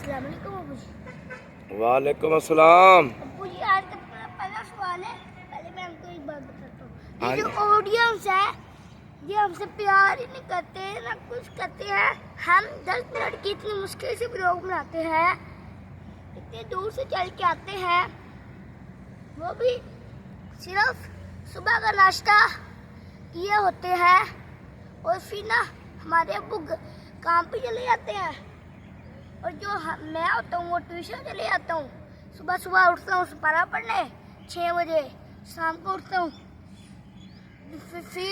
अस्सलाम वालेकुम अबू जी। वालेकुम अस्सलाम। अबू जी आज का मेरा पहला सवाल है, पहले मैं आपको एक बात बताता हूँ। हाँ ये जो ऑडियंस है ये हमसे प्यार ही नहीं करते ना कुछ करते हैं। हम 10 मिनट की इतनी मुश्किल से ब्लॉग बनाते हैं, इतने दूर से चल के आते हैं, वो भी सिर्फ सुबह का नाश्ता किए होते हैं और फिर ना हमारे अब्बू काम पे चले जाते हैं और जो मैं होता हूँ वो ट्यूशन चले जाता हूँ। सुबह सुबह उठता हूँ सुपारा पढ़ने 6 बजे, शाम को उठता हूँ फिर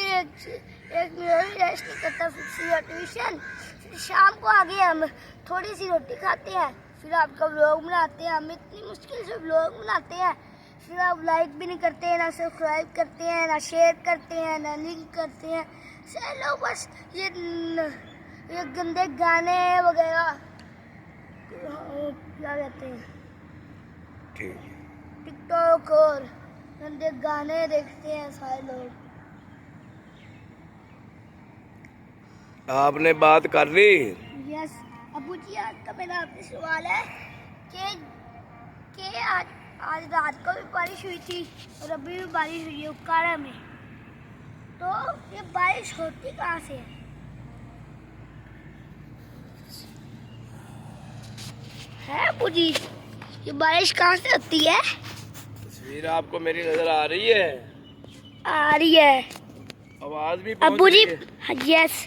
एक मिनट रेस्ट नहीं करता, फिर ट्यूशन, फिर शाम को आगे हम थोड़ी सी रोटी खाते हैं, फिर आपका व्लॉग बनाते हैं। हम इतनी मुश्किल से व्लॉग बनाते हैं, फिर आप लाइक भी नहीं करते हैं, ना सब्सक्राइब करते हैं, ना शेयर करते हैं, ना लिंक करते हैं। सारे लोग बस ये गंदे गाने वगैरह क्या कहते हैं टिकटॉक और गंदे गाने देखते हैं सारे लोग। आपने बात कर ली? यस अबू जी, आज का मेरा आपसे सवाल है कि आज रात को भी बारिश हुई थी और अभी भी बारिश हुई है उकाड़ा में, तो ये बारिश होती कहाँ से है अबू जी? ये बारिश कहाँ से होती है? तस्वीर आपको मेरी नजर आ रही है? आ रही है। आवाज भी अबू जी यस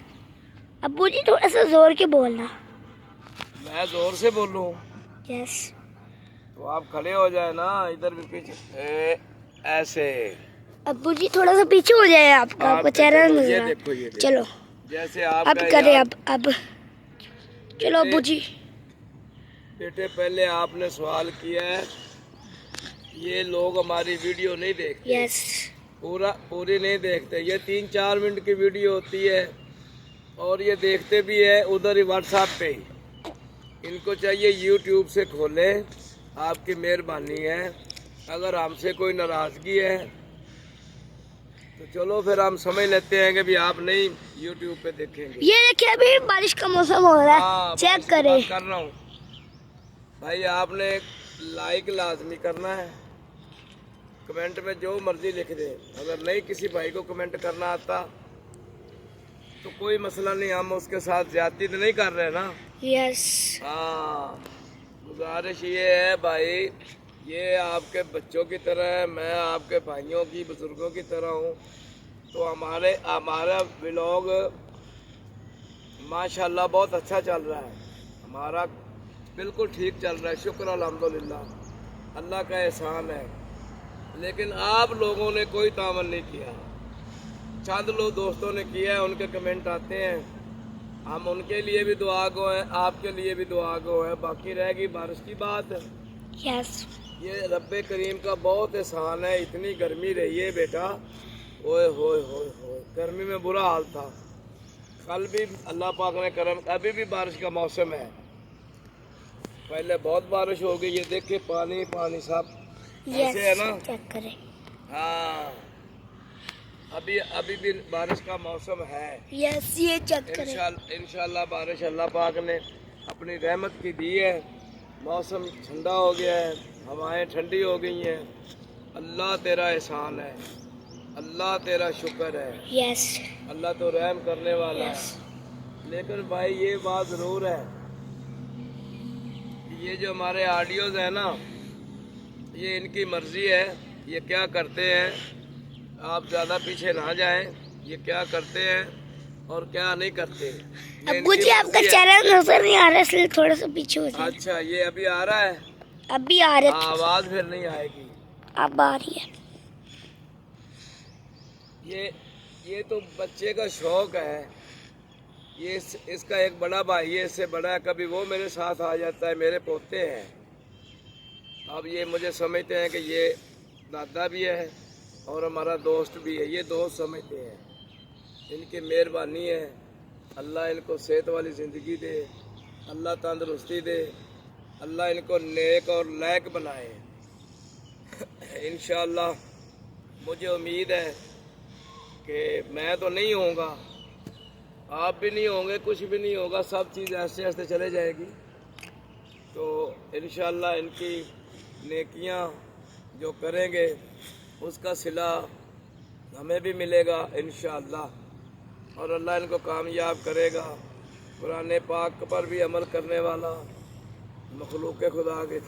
अबू जी थोड़ा सा जोर के बोलना। मैं जोर से बोलूं? यस। तो आप खड़े हो जाए ना, इधर भी पीछे ऐसे। अबू जी थोड़ा सा पीछे हो जाए, आपको चेहरा नजर ये आ। देखो ये देखो। चलो जैसे आप अब करें अब चलो अबू जी। बेटे पहले आपने सवाल किया है, ये लोग हमारी वीडियो नहीं देखते। यस। पूरी नहीं देखते, ये 3-4 मिनट की वीडियो होती है और ये देखते भी है उधर ही व्हाट्सएप पे ही। इनको चाहिए यूट्यूब से खोलें, आपकी मेहरबानी है। अगर हमसे कोई नाराज़गी है तो चलो फिर हम समझ लेते हैं कि भी आप नहीं यूट्यूब पे देखेंगे। ये देखिए अभी बारिश का मौसम हो रहा है। हाँ, चेक करें। कर रहा हूँ भाई, आपने लाइक लाजमी करना है, कमेंट में जो मर्जी लिख दे। अगर नहीं किसी भाई को कमेंट करना आता तो कोई मसला नहीं, हम उसके साथ ज्यादती तो नहीं कर रहे ना। यस। हाँ, गुजारिश ये है भाई, ये आपके बच्चों की तरह है, मैं आपके भाइयों की बुजुर्गों की तरह हूँ, तो हमारा व्लॉग माशाल्लाह बहुत अच्छा चल रहा है, हमारा बिल्कुल ठीक चल रहा है। शुक्र अल्हम्दुलिल्लाह, अल्लाह का एहसान है। लेकिन आप लोगों ने कोई तामन नहीं किया, चंद लोग दोस्तों ने किया है, उनके कमेंट आते हैं, हम उनके लिए भी दुआ गो हैं, आपके लिए भी दुआ गो है। बाकी रहेगी बारिश की बात। यस। ये रब्बे करीम का बहुत एहसान है। इतनी गर्मी रही है बेटा, ओए होए होए होए, गर्मी में बुरा हाल था। कल भी अल्लाह पाक ने करम, अभी भी बारिश का मौसम है। पहले बहुत बारिश हो गई, ये देखे पानी पानी सब ऐसे है ना। चेक करें। हाँ, अभी भी बारिश का मौसम है। यस, ये चेक करें। इंशाल्लाह बारिश अल्लाह पाक ने अपनी रहमत की दी है, मौसम ठंडा हो गया है, हवाएं ठंडी हो गई हैं। अल्लाह तेरा एहसान है, अल्लाह तेरा शुक्र है। यस। अल्लाह तो रहम करने वाला है। लेकिन भाई ये बात ज़रूर है, ये जो हमारे ऑडियोज है ना, ये इनकी मर्जी है, ये क्या करते हैं। आप ज़्यादा पीछे ना जाएं, ये क्या करते हैं और क्या नहीं करते। अब्बू जी आपका चेहरा नजर नहीं आ रहा, इसलिए थोड़ा सा पीछे हो जाए। अच्छा, ये अभी आ रहा है? अभी आ रहा है। आवाज़ फिर नहीं आएगी। अब आ रही है। ये तो बच्चे का शौक है। ये इसका एक बड़ा भाई है, इससे बड़ा है, कभी वो मेरे साथ आ जाता है, मेरे पोते हैं। अब ये मुझे समझते हैं कि ये दादा भी है और हमारा दोस्त भी है, ये दोस्त समझते हैं। इनकी मेहरबानी है, अल्लाह इनको सेहत वाली ज़िंदगी दे, अल्लाह तंदुरुस्ती दे, अल्लाह इनको नेक और लायक बनाए। इंशाअल्लाह मुझे उम्मीद है कि मैं तो नहीं होऊंगा, आप भी नहीं होंगे, कुछ भी नहीं होगा, सब चीज़ ऐसे ऐसे चले जाएगी। तो इंशाअल्लाह इनकी नेकियां जो करेंगे उसका सिला हमें भी मिलेगा इंशाअल्लाह, और अल्लाह इनको कामयाब करेगा। कुरान पाक पर भी अमल करने वाला मखलूक खुदा के